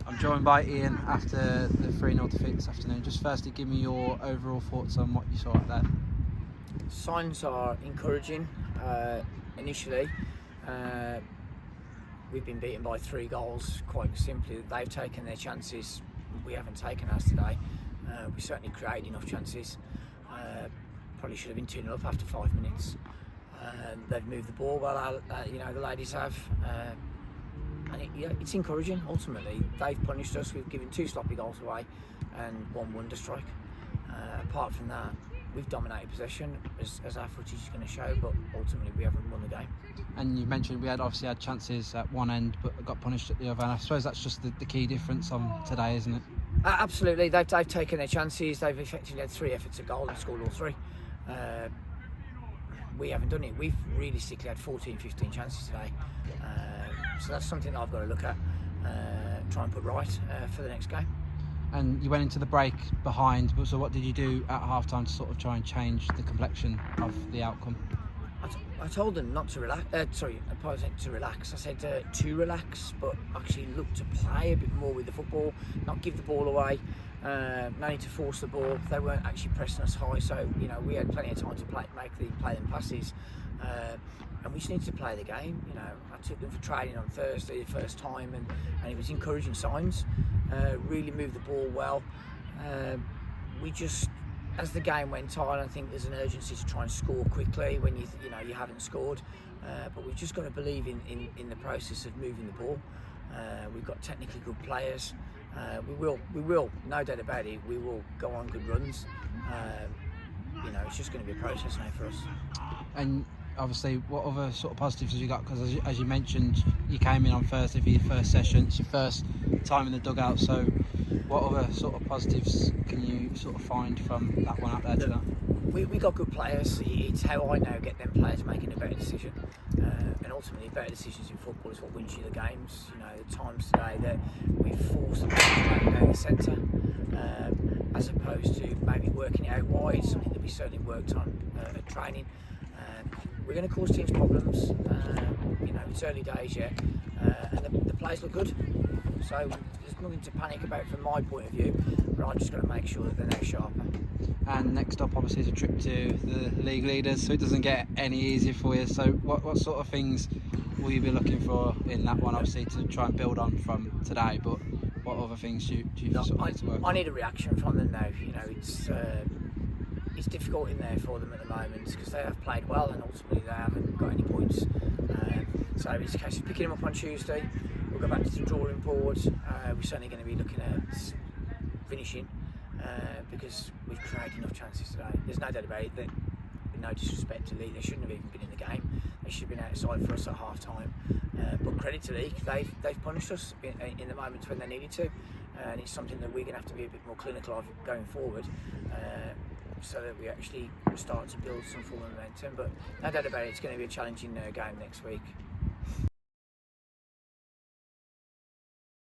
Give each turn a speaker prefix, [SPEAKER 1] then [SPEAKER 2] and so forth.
[SPEAKER 1] I'm joined by Ian after the 3-0 defeat this afternoon. Just firstly, give me your overall thoughts on what you saw out there.
[SPEAKER 2] Signs are encouraging. Initially, we've been beaten by 3 goals. Quite simply, they've taken their chances. We haven't taken ours today. We certainly created enough chances. Probably should have been 2-0 up after 5 minutes. They've moved the ball well. The ladies have. It's encouraging. Ultimately, they've punished us. We've given 2 sloppy goals away and 1 wonder strike. Apart from that, we've dominated possession, as our footage is going to show, but ultimately we haven't won the game.
[SPEAKER 1] And you mentioned we obviously had chances at one end, but got punished at the other. And I suppose that's just the key difference on today, isn't it?
[SPEAKER 2] Absolutely. They've taken their chances. They've effectively had 3 efforts at goal and scored all 3. We haven't done it. We've realistically had 14, 15 chances today. So that's something that I've got to look at, try and put right for the next game.
[SPEAKER 1] And you went into the break behind, so what did you do at half-time to sort of try and change the complexion of the outcome?
[SPEAKER 2] I told them not to relax. To relax. I said to relax, but actually look to play a bit more with the football, not give the ball away. No need to force the ball. They weren't actually pressing us high, so we had plenty of time to play them passes. And we just needed to play the game. I took them for training on Thursday the first time, and it was encouraging signs. Really moved the ball well. We just, as the game went on, I think there's an urgency to try and score quickly when you haven't scored. But we've just got to believe in the process of moving the ball. We've got technically good players. We will, no doubt about it. We will go on good runs. It's just going to be a process now for us.
[SPEAKER 1] And obviously, what other sort of positives have you got? Because as you mentioned, you came in on Thursday for your first session. It's your first time in the dugout. So, what other sort of positives can you sort of find from that one out there today?
[SPEAKER 2] We got good players. It's how I now get them players making a better decision. And ultimately, better decisions in football is what wins you the games. The times today that we've forced them to play down the centre, as opposed to maybe working it out wide, something that we certainly worked on at training. We're going to cause teams problems. It's early days yet, and the players look good. So there's nothing to panic about from my point of view, but I'm just going to make sure that they're now sharper.
[SPEAKER 1] And next up, obviously, is a trip to the league leaders, so it doesn't get any easier for you. So what sort of things will you be looking for in that one, obviously, to try and build on from today? But what other things do you sort of need to work on?
[SPEAKER 2] I need a reaction from them now. It's difficult in there for them at the moment because they have played well and ultimately they haven't got any points. So it's a case of picking them up on Tuesday. We'll go back to the drawing board. We're certainly going to be looking at finishing because we've created enough chances today. There's no doubt about it that, with no disrespect to Leek, they shouldn't have even been in the game. They should have been outside for us at half time. But credit to Leek, they've punished us in the moments when they needed to. And it's something that we're going to have to be a bit more clinical of going forward. So that we actually start to build some form of momentum. But no doubt about it, it's going to be a challenging game next week.